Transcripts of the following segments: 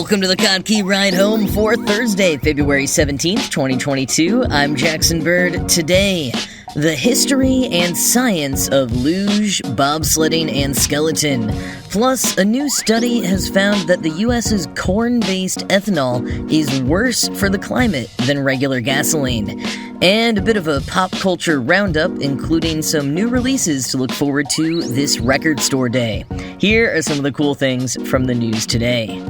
Welcome to the Kottke Ride Home for Thursday, February 17th, 2022. I'm Jackson Bird. Today, the history and science of luge, bobsledding, and skeleton. Plus, a new study has found that the U.S.'s corn-based ethanol is worse for the climate than regular gasoline. And a bit of a pop culture roundup, including some new releases to look forward to this record store day. Here are some of the cool things from the news today.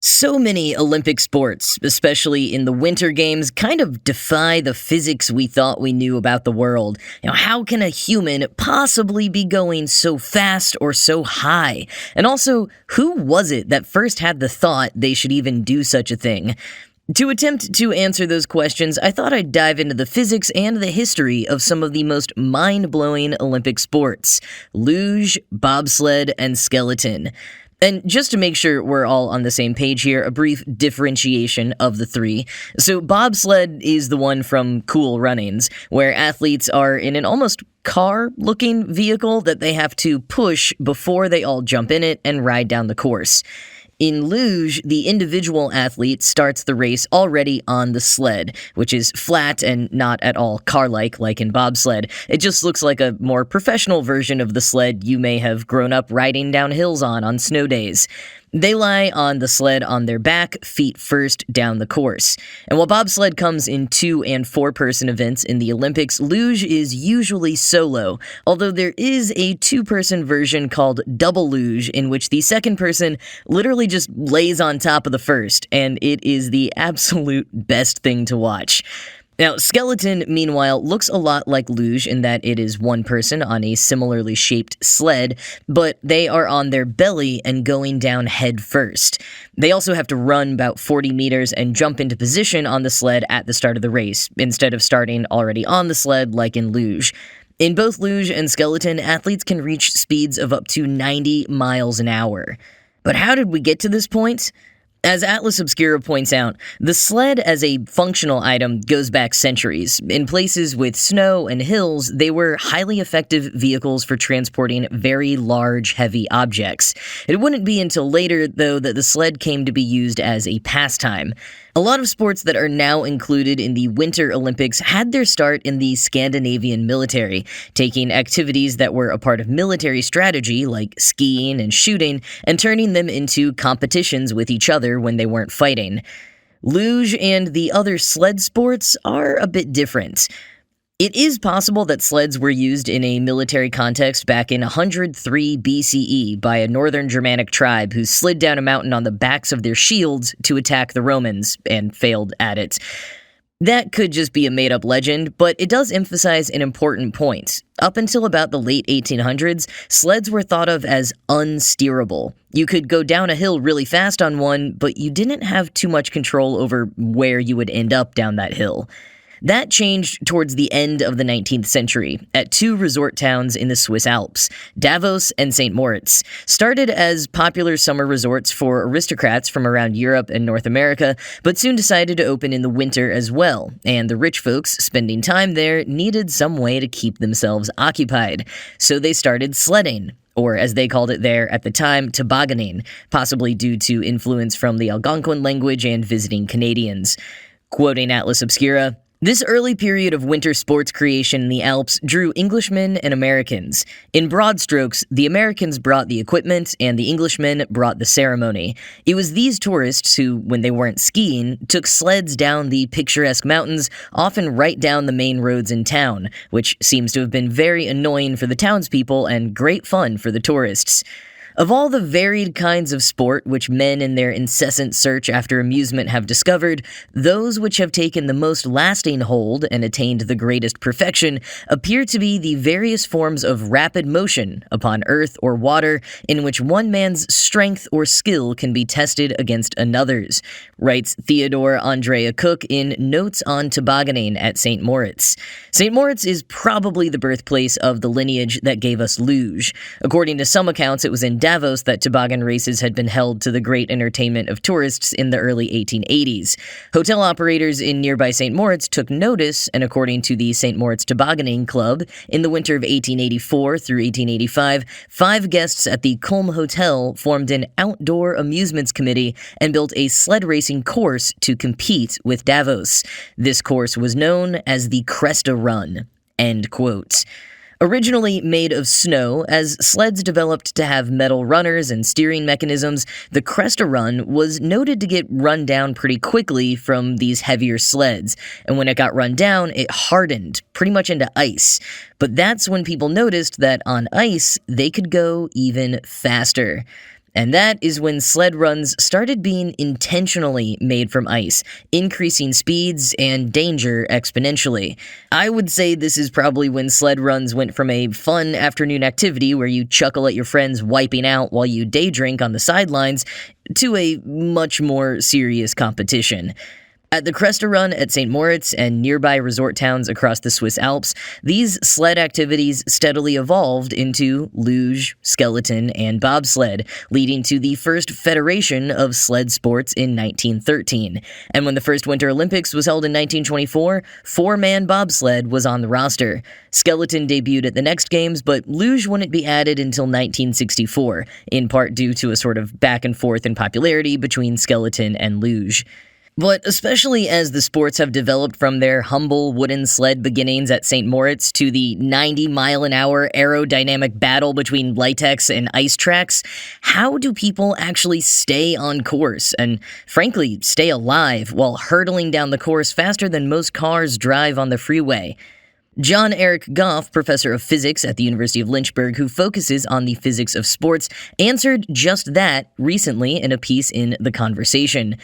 So many Olympic sports, especially in the Winter Games, kind of defy the physics we thought we knew about the world. How can a human possibly be going so fast or so high? And also, who was it that first had the thought they should even do such a thing? To attempt to answer those questions, I thought I'd dive into the physics and the history of some of the most mind-blowing Olympic sports: luge, bobsled, and skeleton. And just to make sure we're all on the same page here, a brief differentiation of the three. So bobsled is the one from Cool Runnings, where athletes are in an almost car-looking vehicle that they have to push before they all jump in it and ride down the course. In luge, the individual athlete starts the race already on the sled, which is flat and not at all car-like like in bobsled. It just looks like a more professional version of the sled you may have grown up riding down hills on snow days. They lie on the sled on their back, feet first, down the course. And while bobsled comes in 2- and 4-person events in the Olympics, luge is usually solo, although there is a 2-person version called double luge, in which the second person literally just lays on top of the first, and it is the absolute best thing to watch. Now, skeleton, meanwhile, looks a lot like luge in that it is one person on a similarly shaped sled, but they are on their belly and going down head first. They also have to run about 40 meters and jump into position on the sled at the start of the race, instead of starting already on the sled like in luge. In both luge and skeleton, athletes can reach speeds of up to 90 miles an hour. But how did we get to this point? As Atlas Obscura points out, the sled as a functional item goes back centuries. In places with snow and hills, they were highly effective vehicles for transporting very large, heavy objects. It wouldn't be until later, though, that the sled came to be used as a pastime. A lot of sports that are now included in the Winter Olympics had their start in the Scandinavian military, taking activities that were a part of military strategy, like skiing and shooting, and turning them into competitions with each other when they weren't fighting. Luge and the other sled sports are a bit different. It is possible that sleds were used in a military context back in 103 BCE by a northern Germanic tribe who slid down a mountain on the backs of their shields to attack the Romans and failed at it. That could just be a made-up legend, but it does emphasize an important point. Up until about the late 1800s, sleds were thought of as unsteerable. You could go down a hill really fast on one, but you didn't have too much control over where you would end up down that hill. That changed towards the end of the 19th century at 2 resort towns in the Swiss Alps, Davos and St. Moritz. Started as popular summer resorts for aristocrats from around Europe and North America, but soon decided to open in the winter as well, and the rich folks spending time there needed some way to keep themselves occupied. So they started sledding, or as they called it there at the time, tobogganing, possibly due to influence from the Algonquin language and visiting Canadians. Quoting Atlas Obscura, "This early period of winter sports creation in the Alps drew Englishmen and Americans. In broad strokes, the Americans brought the equipment and the Englishmen brought the ceremony. It was these tourists who, when they weren't skiing, took sleds down the picturesque mountains, often right down the main roads in town, which seems to have been very annoying for the townspeople and great fun for the tourists. Of all the varied kinds of sport which men in their incessant search after amusement have discovered, those which have taken the most lasting hold and attained the greatest perfection appear to be the various forms of rapid motion upon earth or water in which one man's strength or skill can be tested against another's," writes Theodore Andrea Cook in Notes on Tobogganing at St. Moritz. St. Moritz is probably the birthplace of the lineage that gave us luge. According to some accounts, it was in Davos that toboggan races had been held to the great entertainment of tourists in the early 1880s. Hotel operators in nearby St. Moritz took notice, and according to the St. Moritz Tobogganing Club, in the winter of 1884 through 1885, 5 guests at the Culm Hotel formed an outdoor amusements committee and built a sled racing course to compete with Davos. This course was known as the Cresta Run. End quote. Originally made of snow, as sleds developed to have metal runners and steering mechanisms, the Cresta Run was noted to get run down pretty quickly from these heavier sleds, and when it got run down, it hardened pretty much into ice. But that's when people noticed that on ice, they could go even faster. And that is when sled runs started being intentionally made from ice, increasing speeds and danger exponentially. I would say this is probably when sled runs went from a fun afternoon activity where you chuckle at your friends wiping out while you day drink on the sidelines to a much more serious competition. At the Cresta Run at St. Moritz and nearby resort towns across the Swiss Alps, these sled activities steadily evolved into luge, skeleton, and bobsled, leading to the first federation of sled sports in 1913. And when the first Winter Olympics was held in 1924, 4-man bobsled was on the roster. Skeleton debuted at the next games, but luge wouldn't be added until 1964, in part due to a sort of back and forth in popularity between skeleton and luge. But especially as the sports have developed from their humble wooden sled beginnings at St. Moritz to the 90-mile-an-hour aerodynamic battle between latex and ice tracks, how do people actually stay on course and, frankly, stay alive while hurtling down the course faster than most cars drive on the freeway? John Eric Goff, professor of physics at the University of Lynchburg, who focuses on the physics of sports, answered just that recently in a piece in The Conversation.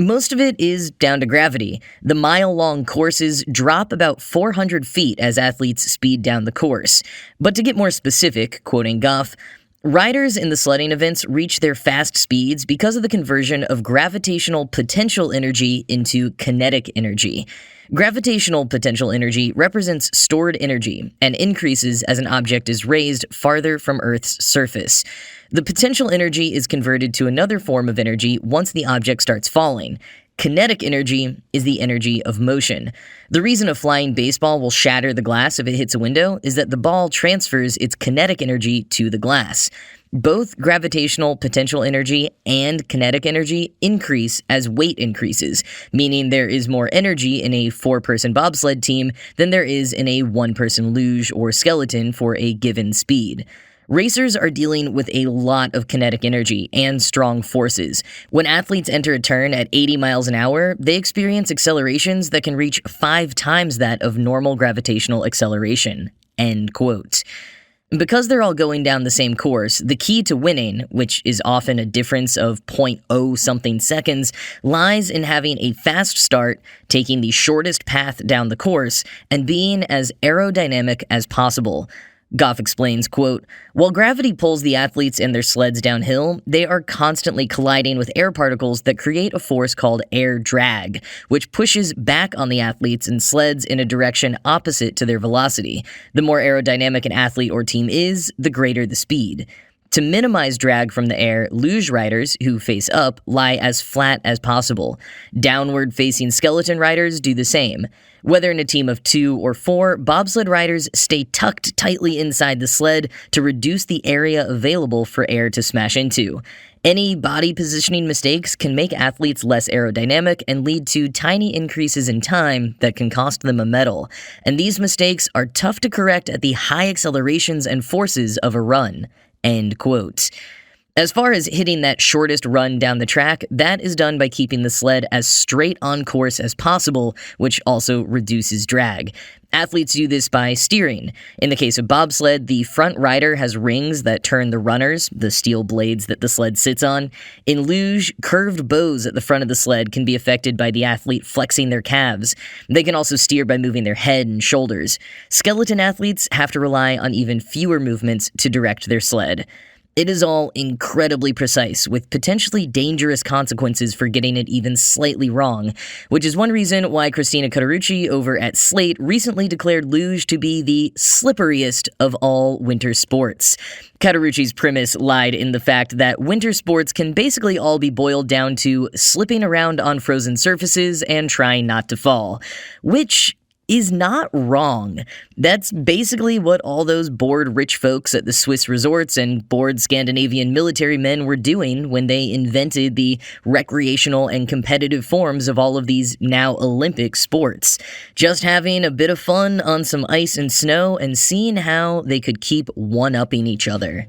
Most of it is down to gravity. The mile-long courses drop about 400 feet as athletes speed down the course. But to get more specific, quoting Goff, riders in the sledding events reach their fast speeds because of the conversion of gravitational potential energy into kinetic energy. Gravitational potential energy represents stored energy and increases as an object is raised farther from Earth's surface. The potential energy is converted to another form of energy once the object starts falling. Kinetic energy is the energy of motion. The reason a flying baseball will shatter the glass if it hits a window is that the ball transfers its kinetic energy to the glass. Both gravitational potential energy and kinetic energy increase as weight increases, meaning there is more energy in a 4-person bobsled team than there is in a 1-person luge or skeleton for a given speed. Racers are dealing with a lot of kinetic energy and strong forces. When athletes enter a turn at 80 miles an hour, they experience accelerations that can reach 5 times that of normal gravitational acceleration. End quote. Because they're all going down the same course, the key to winning, which is often a difference of 0.0 something seconds, lies in having a fast start, taking the shortest path down the course, and being as aerodynamic as possible. Goff explains, quote, "While gravity pulls the athletes and their sleds downhill, they are constantly colliding with air particles that create a force called air drag, which pushes back on the athletes and sleds in a direction opposite to their velocity. The more aerodynamic an athlete or team is, the greater the speed. To minimize drag from the air, luge riders, who face up, lie as flat as possible. Downward-facing skeleton riders do the same. Whether in a team of 2 or 4, bobsled riders stay tucked tightly inside the sled to reduce the area available for air to smash into. Any body positioning mistakes can make athletes less aerodynamic and lead to tiny increases in time that can cost them a medal. And these mistakes are tough to correct at the high accelerations and forces of a run." End quote. As far as hitting that shortest run down the track, that is done by keeping the sled as straight on course as possible, which also reduces drag. Athletes do this by steering. In the case of bobsled, the front rider has rings that turn the runners, the steel blades that the sled sits on. In luge, curved bows at the front of the sled can be affected by the athlete flexing their calves. They can also steer by moving their head and shoulders. Skeleton athletes have to rely on even fewer movements to direct their sled. It is all incredibly precise, with potentially dangerous consequences for getting it even slightly wrong, which is one reason why Christina Cauterucci over at Slate recently declared luge to be the slipperiest of all winter sports. Cauterucci's premise lied in the fact that winter sports can basically all be boiled down to slipping around on frozen surfaces and trying not to fall, which is not wrong. That's basically what all those bored rich folks at the Swiss resorts and bored Scandinavian military men were doing when they invented the recreational and competitive forms of all of these now Olympic sports. Just having a bit of fun on some ice and snow and seeing how they could keep one-upping each other.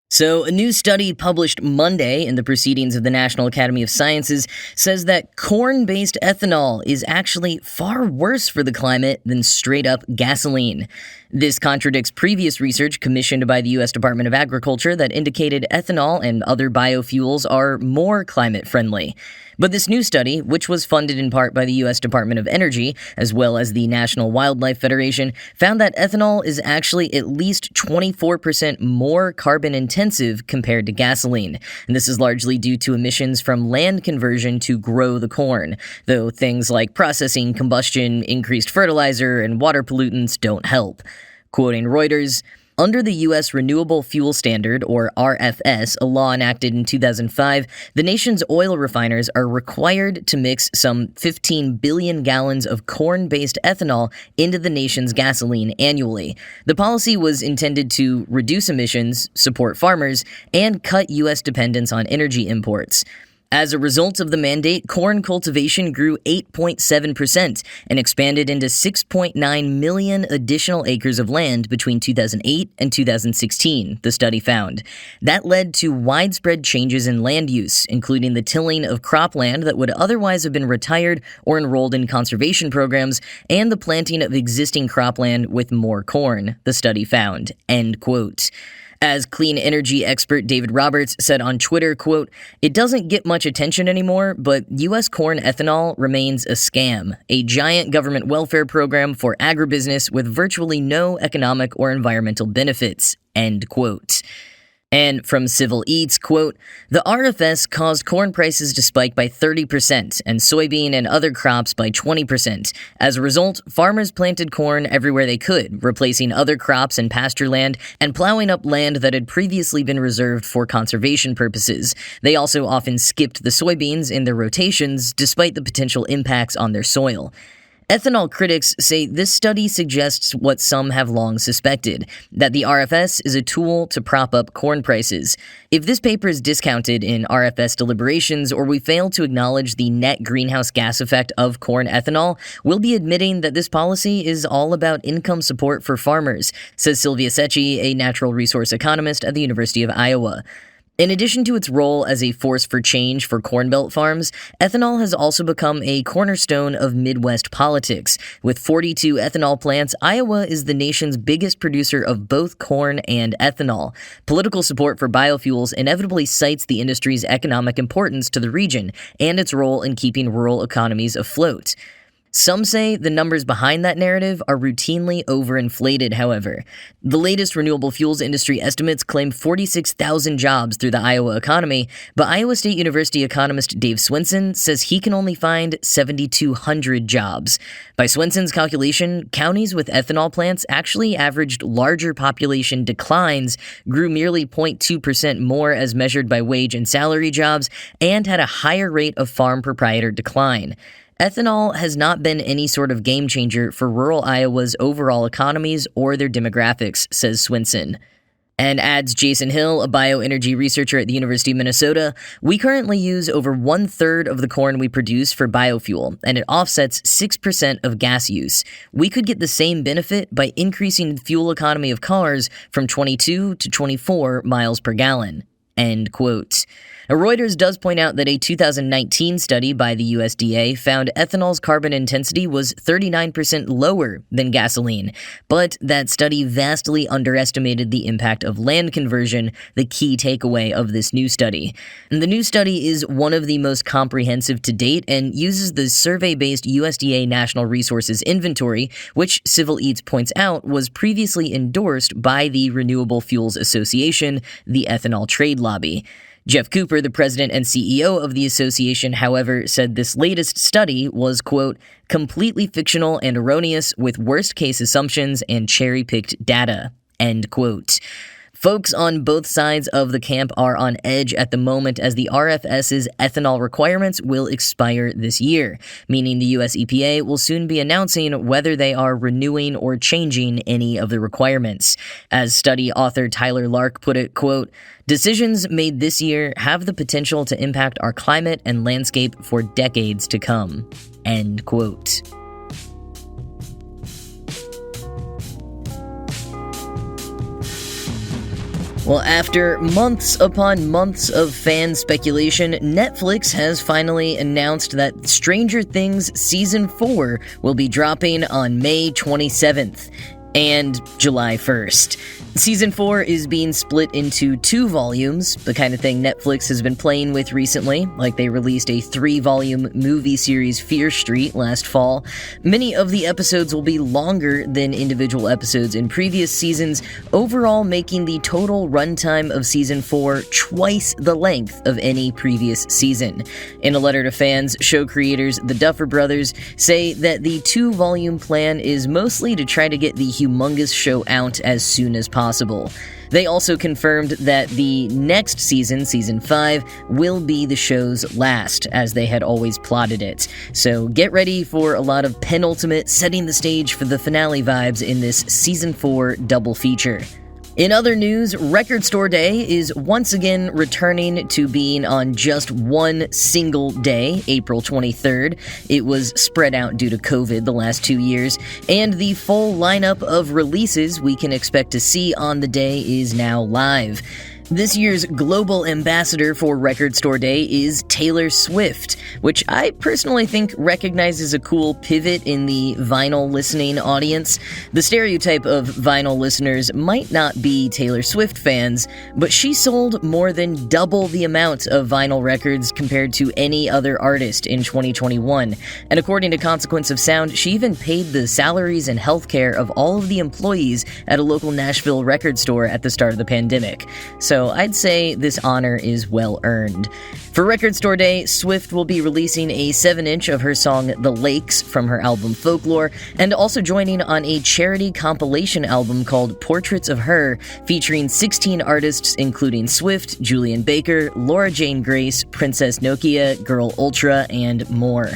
So, a new study published Monday in the Proceedings of the National Academy of Sciences says that corn-based ethanol is actually far worse for the climate than straight-up gasoline. This contradicts previous research commissioned by the U.S. Department of Agriculture that indicated ethanol and other biofuels are more climate-friendly. But this new study, which was funded in part by the U.S. Department of Energy, as well as the National Wildlife Federation, found that ethanol is actually at least 24% more carbon-intensive compared to gasoline. And this is largely due to emissions from land conversion to grow the corn, though things like processing, combustion, increased fertilizer, and water pollutants don't help. Quoting Reuters, under the U.S. Renewable Fuel Standard, or RFS, a law enacted in 2005, the nation's oil refiners are required to mix some 15 billion gallons of corn-based ethanol into the nation's gasoline annually. The policy was intended to reduce emissions, support farmers, and cut U.S. dependence on energy imports. As a result of the mandate, corn cultivation grew 8.7% and expanded into 6.9 million additional acres of land between 2008 and 2016, the study found. That led to widespread changes in land use, including the tilling of cropland that would otherwise have been retired or enrolled in conservation programs, and the planting of existing cropland with more corn, the study found. End quote. As clean energy expert David Roberts said on Twitter, quote, "It doesn't get much attention anymore, but U.S. corn ethanol remains a scam, a giant government welfare program for agribusiness with virtually no economic or environmental benefits," end quote. And from Civil Eats, quote, "The RFS caused corn prices to spike by 30% and soybean and other crops by 20%. As a result, farmers planted corn everywhere they could, replacing other crops and pasture land and plowing up land that had previously been reserved for conservation purposes. They also often skipped the soybeans in their rotations, despite the potential impacts on their soil." Ethanol critics say this study suggests what some have long suspected, that the RFS is a tool to prop up corn prices. If this paper is discounted in RFS deliberations or we fail to acknowledge the net greenhouse gas effect of corn ethanol, we'll be admitting that this policy is all about income support for farmers, says Sylvia Secchi, a natural resource economist at the University of Iowa. In addition to its role as a force for change for Corn Belt farms, ethanol has also become a cornerstone of Midwest politics. With 42 ethanol plants, Iowa is the nation's biggest producer of both corn and ethanol. Political support for biofuels inevitably cites the industry's economic importance to the region and its role in keeping rural economies afloat. Some say the numbers behind that narrative are routinely overinflated, however. The latest renewable fuels industry estimates claim 46,000 jobs through the Iowa economy, but Iowa State University economist Dave Swinson says he can only find 7,200 jobs. By Swinson's calculation, counties with ethanol plants actually averaged larger population declines, grew merely 0.2% more as measured by wage and salary jobs, and had a higher rate of farm proprietor decline. Ethanol has not been any sort of game changer for rural Iowa's overall economies or their demographics, says Swinson. And adds Jason Hill, a bioenergy researcher at the University of Minnesota, "We currently use over 1/3 of the corn we produce for biofuel, and it offsets 6% of gas use. We could get the same benefit by increasing the fuel economy of cars from 22 to 24 miles per gallon." End quote. Reuters does point out that a 2019 study by the USDA found ethanol's carbon intensity was 39% lower than gasoline, but that study vastly underestimated the impact of land conversion, the key takeaway of this new study. And the new study is one of the most comprehensive to date and uses the survey-based USDA National Resources Inventory, which Civil Eats points out was previously endorsed by the Renewable Fuels Association, the ethanol trade lobby. Jeff Cooper, the president and CEO of the association, however, said this latest study was, quote, completely fictional and erroneous with worst-case assumptions and cherry-picked data, end quote. Folks on both sides of the camp are on edge at the moment as the RFS's ethanol requirements will expire this year, meaning the US EPA will soon be announcing whether they are renewing or changing any of the requirements. As study author Tyler Lark put it, quote, decisions made this year have the potential to impact our climate and landscape for decades to come, end quote. Well, after months upon months of fan speculation, Netflix has finally announced that Stranger Things Season 4 will be dropping on May 27th and July 1st. Season 4 is being split into 2 volumes, the kind of thing Netflix has been playing with recently, like they released a 3-volume movie series Fear Street last fall. Many of the episodes will be longer than individual episodes in previous seasons, overall making the total runtime of Season 4 twice the length of any previous season. In a letter to fans, show creators the Duffer Brothers say that the 2-volume plan is mostly to try to get the humongous show out as soon as possible. They also confirmed that the next season, Season 5, will be the show's last, as they had always plotted it. So get ready for a lot of penultimate setting the stage for the finale vibes in this Season 4 double feature. In other news, Record Store Day is once again returning to being on just one single day, April 23rd. It was spread out due to COVID the last 2 years, and the full lineup of releases we can expect to see on the day is now live. This year's global ambassador for Record Store Day is Taylor Swift, which I personally think recognizes a cool pivot in the vinyl listening audience. The stereotype of vinyl listeners might not be Taylor Swift fans, but she sold more than double the amount of vinyl records compared to any other artist in 2021. And according to Consequence of Sound, she even paid the salaries and healthcare of all of the employees at a local Nashville record store at the start of the pandemic. So I'd say this honor is well earned. For Record Store Day, Swift will be releasing a 7-inch of her song The Lakes from her album Folklore, and also joining on a charity compilation album called Portraits of Her, featuring 16 artists including Swift, Julian Baker, Laura Jane Grace, Princess Nokia, Girl Ultra, and more.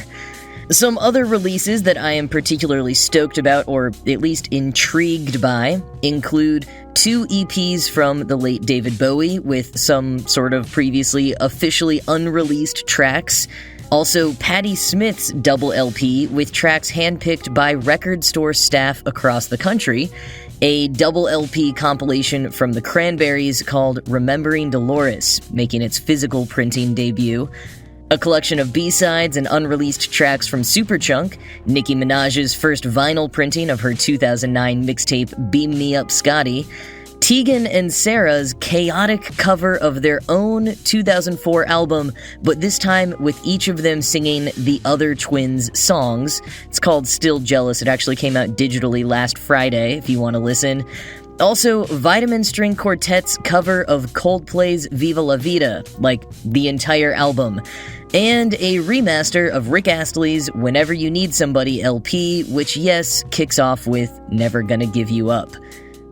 Some other releases that I am particularly stoked about, or at least intrigued by, include 2 EPs from the late David Bowie with some sort of previously officially unreleased tracks. Also, Patti Smith's double LP with tracks handpicked by record store staff across the country. A double LP compilation from the Cranberries called Remembering Dolores, making its physical printing debut. A collection of B-sides and unreleased tracks from Superchunk, Nicki Minaj's first vinyl printing of her 2009 mixtape Beam Me Up Scotty, Tegan and Sarah's chaotic cover of their own 2004 album, but this time with each of them singing the other twins' songs. It's called Still Jealous. It actually came out digitally last Friday, if you want to listen. Also, Vitamin String Quartet's cover of Coldplay's Viva La Vida, like the entire album. And a remaster of Rick Astley's Whenever You Need Somebody LP, which, yes, kicks off with Never Gonna Give You Up.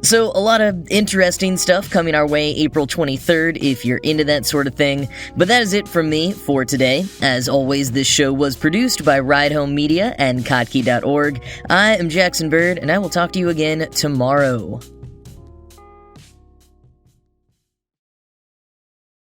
So, a lot of interesting stuff coming our way April 23rd if you're into that sort of thing. But that is it from me for today. As always, this show was produced by Ride Home Media and Kottke.org. I am Jackson Bird, and I will talk to you again tomorrow.